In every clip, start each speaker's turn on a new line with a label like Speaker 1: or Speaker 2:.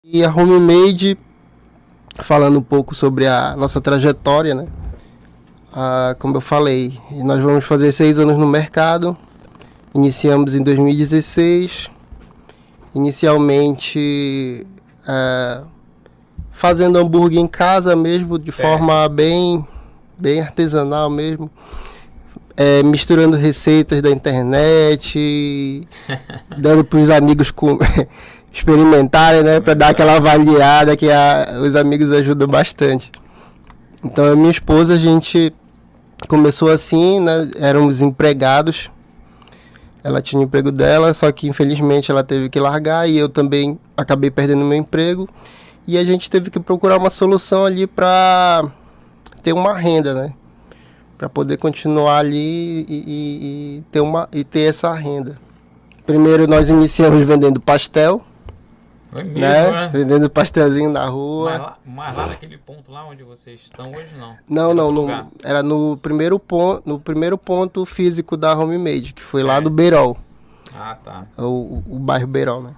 Speaker 1: E a Homemade, falando um pouco sobre a nossa trajetória, né? Como eu falei, nós vamos fazer 6 anos no mercado. Iniciamos em 2016. Inicialmente fazendo hambúrguer em casa mesmo, de forma bem artesanal mesmo. Misturando receitas da internet, dando para os amigos experimentarem, né? Para dar aquela avaliada que os amigos ajudam bastante. Então, a minha esposa, a gente começou assim, né? Éramos empregados. Ela tinha o emprego dela, só que infelizmente ela teve que largar e eu também acabei perdendo meu emprego. E a gente teve que procurar uma solução ali para ter uma renda, né? Para poder continuar ali e ter essa renda. Primeiro nós iniciamos vendendo pastel.
Speaker 2: Foi mesmo,
Speaker 1: Né? Vendendo pastelzinho na rua.
Speaker 2: Mas lá naquele ponto lá onde vocês estão hoje, não?
Speaker 1: Não. Era no primeiro ponto físico da Homemade, que foi lá do Beirol.
Speaker 2: Ah, tá.
Speaker 1: O bairro Beirol, né?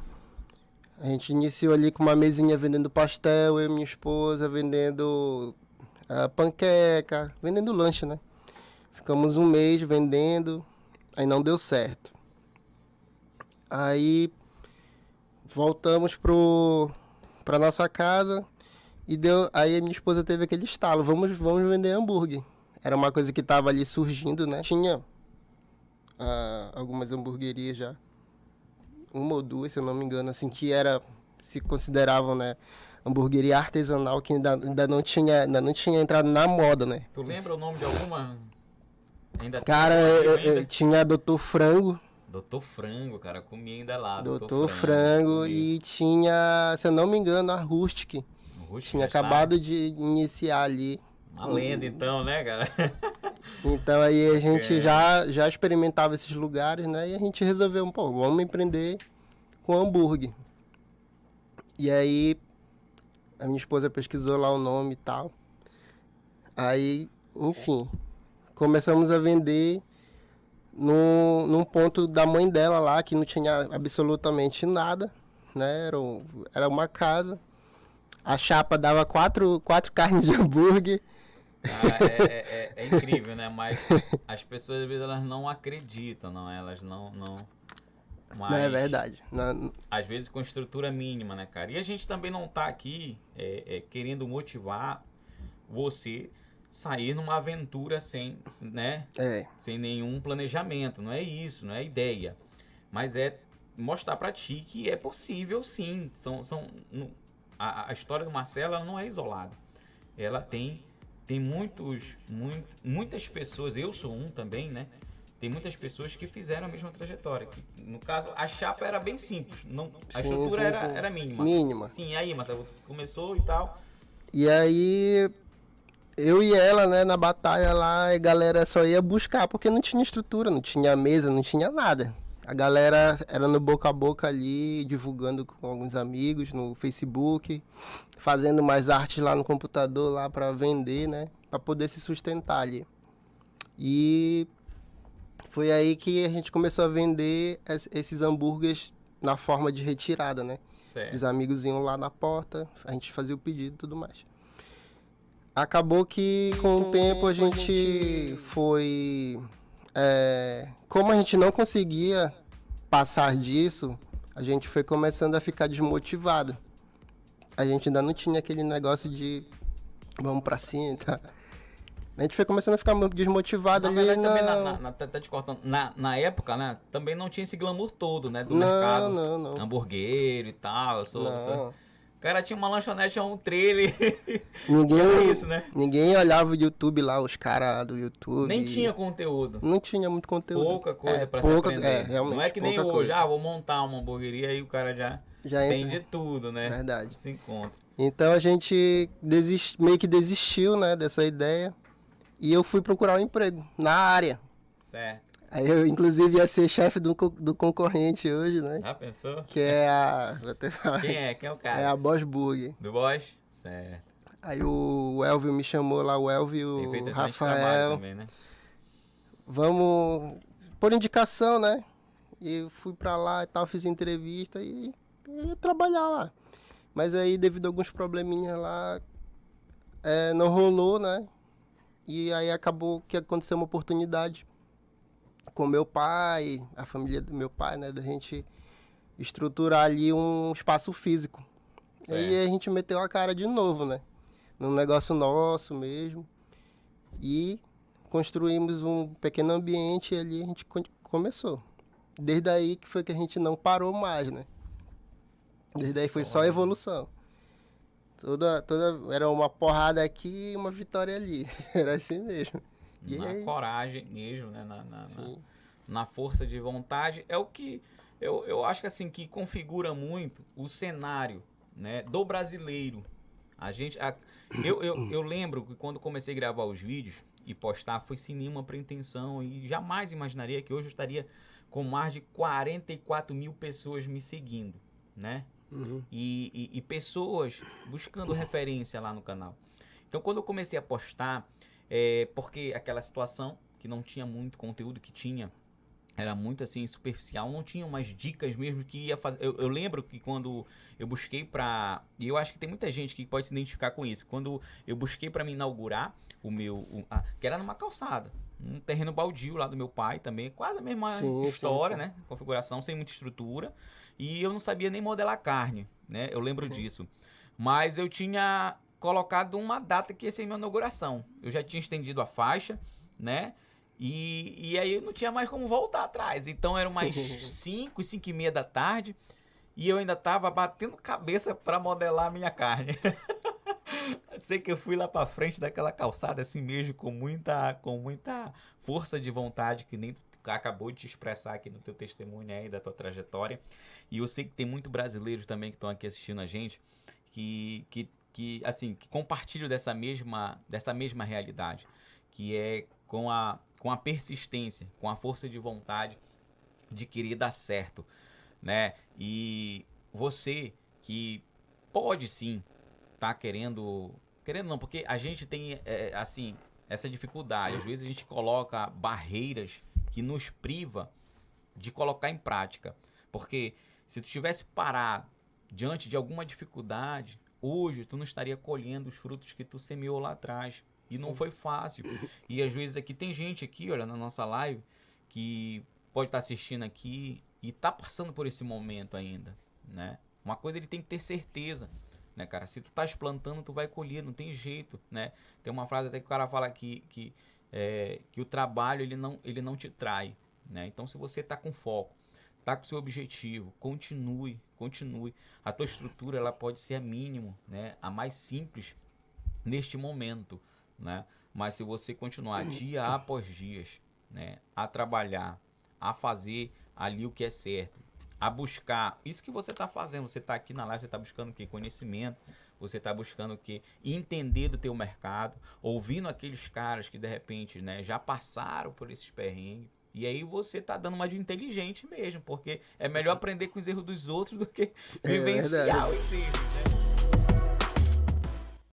Speaker 1: A gente iniciou ali com uma mesinha vendendo pastel, eu e minha esposa vendendo panqueca, vendendo lanche, né? Ficamos um mês vendendo, aí não deu certo. Aí voltamos pra nossa casa e aí a minha esposa teve aquele estalo, vamos vender hambúrguer. Era uma coisa que estava ali surgindo, né? Tinha algumas hamburguerias já, uma ou duas, se eu não me engano, assim, que se consideravam, né, hamburgueria artesanal, que ainda não tinha entrado na moda, né?
Speaker 2: Tu lembra o nome de alguma?
Speaker 1: Cara, tinha Doutor Frango.
Speaker 2: Doutor Frango, cara, comi ainda lá.
Speaker 1: Doutor Frango e tinha, se eu não me engano, a Rustic. Tinha acabado de iniciar ali.
Speaker 2: Uma lenda então, né, cara?
Speaker 1: Então aí a gente já experimentava esses lugares, né? E a gente resolveu, vamos empreender com hambúrguer. E aí a minha esposa pesquisou lá o nome e tal. Aí, enfim, começamos a vender num ponto da mãe dela lá, que não tinha absolutamente nada, né? Era uma casa. A chapa dava quatro carnes de hambúrguer.
Speaker 2: É incrível, né? Mas as pessoas, às vezes, elas não acreditam, não? Elas não... Mas,
Speaker 1: não é verdade.
Speaker 2: Às vezes com estrutura mínima, né, cara? E a gente também não tá aqui querendo motivar você sair numa aventura sem, né? Sem nenhum planejamento. Não é isso, não é ideia. Mas é mostrar pra ti que é possível, sim. A história do Marcelo, ela não é isolada. Ela tem muitas pessoas, eu sou um também, né? Tem muitas pessoas que fizeram a mesma trajetória. Que, no caso, a chapa era bem simples. A estrutura era mínima.
Speaker 1: Mínima.
Speaker 2: Sim, aí, Marcelo, começou e tal.
Speaker 1: E aí, eu e ela, né, na batalha lá, a galera só ia buscar, porque não tinha estrutura, não tinha mesa, não tinha nada. A galera era no boca a boca ali, divulgando com alguns amigos no Facebook, fazendo mais arte lá no computador lá para vender, né, para poder se sustentar ali. E foi aí que a gente começou a vender esses hambúrgueres na forma de retirada, né?
Speaker 2: Certo.
Speaker 1: Os amigos iam lá na porta, a gente fazia o pedido e tudo mais. Acabou que com o tempo a gente foi... como a gente não conseguia passar disso, a gente foi começando a ficar desmotivado. A gente ainda não tinha aquele negócio de vamos pra cima, tá? A gente foi começando a ficar desmotivado ali.
Speaker 2: Também tá te cortando. Na época, né? Também não tinha esse glamour todo, né? Do mercado.
Speaker 1: Não.
Speaker 2: Hamburguero e tal. O cara tinha uma lanchonete, um trailer.
Speaker 1: Isso, né? Ninguém olhava o YouTube lá, os caras do YouTube.
Speaker 2: Nem tinha conteúdo.
Speaker 1: Não tinha muito conteúdo.
Speaker 2: Pouca coisa pra se aprender.
Speaker 1: Realmente,
Speaker 2: não é que nem hoje, vou montar uma hamburgueria e o cara já tem de tudo, né?
Speaker 1: Verdade.
Speaker 2: Se encontra.
Speaker 1: Então a gente meio que desistiu, né, dessa ideia. E eu fui procurar um emprego na área.
Speaker 2: Certo.
Speaker 1: Aí eu, inclusive, ia ser chefe do concorrente hoje, né?
Speaker 2: Já pensou?
Speaker 1: Que é a... Vou até falar.
Speaker 2: Quem é? Quem é o cara?
Speaker 1: É a Bosch Burger.
Speaker 2: Do Bosch? Certo.
Speaker 1: Aí o Elvio me chamou lá, o Elvio e o Rafael.
Speaker 2: Também, né?
Speaker 1: Vamos... Por indicação, né? E fui pra lá e tal, fiz entrevista e ia trabalhar lá. Mas aí, devido a alguns probleminhas lá, não rolou, né? E aí acabou que aconteceu uma oportunidade com meu pai, a família do meu pai, né? Da gente estruturar ali um espaço físico. E aí a gente meteu a cara de novo, né? Num negócio nosso mesmo. E construímos um pequeno ambiente e ali a gente começou. Desde aí que foi que a gente não parou mais, né? Desde aí foi só evolução. Toda era uma porrada aqui e uma vitória ali. Era assim mesmo.
Speaker 2: E na coragem mesmo, né? Na força de vontade. É o que eu acho que assim que configura muito o cenário, né, do brasileiro. Eu lembro que quando comecei a gravar os vídeos e postar, foi sem nenhuma pretensão e jamais imaginaria que hoje eu estaria com mais de 44 mil pessoas me seguindo, né? Uhum. E pessoas buscando referência lá no canal. Então quando eu comecei a postar, porque aquela situação que não tinha muito conteúdo, que tinha era muito assim superficial, não tinha umas dicas mesmo que ia fazer. Eu lembro que quando eu busquei pra. E eu acho que tem muita gente que pode se identificar com isso. Quando eu busquei pra me inaugurar que era numa calçada, um terreno baldio lá do meu pai também, quase a mesma história, sim. Né? Configuração, sem muita estrutura. E eu não sabia nem modelar carne, né? Eu lembro disso. Mas eu tinha colocado uma data que ia ser minha inauguração. Eu já tinha estendido a faixa, né? E aí não tinha mais como voltar atrás. Então eram mais 5 e meia da tarde. E eu ainda tava batendo cabeça para modelar a minha carne. Sei que eu fui lá para frente daquela calçada assim mesmo, com muita força de vontade, que nem tu acabou de te expressar aqui no teu testemunho aí da tua trajetória. E eu sei que tem muito brasileiros também que estão aqui assistindo a gente, que compartilham dessa mesma realidade, que é com a persistência, com a força de vontade de querer dar certo, né? E você que pode sim tá querendo não, porque a gente tem essa dificuldade. Às vezes a gente coloca barreiras que nos priva de colocar em prática. Porque se tu tivesse parado diante de alguma dificuldade, hoje tu não estaria colhendo os frutos que tu semeou lá atrás. E não foi fácil. E às vezes aqui tem gente aqui, olha, na nossa live, que pode estar assistindo aqui e tá passando por esse momento ainda, né? Uma coisa ele tem que ter certeza, né, cara? Se tu tá plantando, tu vai colher, não tem jeito, né? Tem uma frase até que o cara fala que o trabalho ele não te trai, né? Então se você tá com foco, tá com seu objetivo, continue. A tua estrutura ela pode ser a mínima, né? A mais simples neste momento, né? Mas se você continuar dia após dia, né, a trabalhar, a fazer ali o que é certo, a buscar isso que você está fazendo, você está aqui na live, você está buscando o quê? Conhecimento, você está buscando o quê? Entender do teu mercado, ouvindo aqueles caras que de repente, né, já passaram por esses perrengues. E aí você tá dando uma de inteligente mesmo, porque é melhor aprender com os erros dos outros do que vivenciar os erros, né?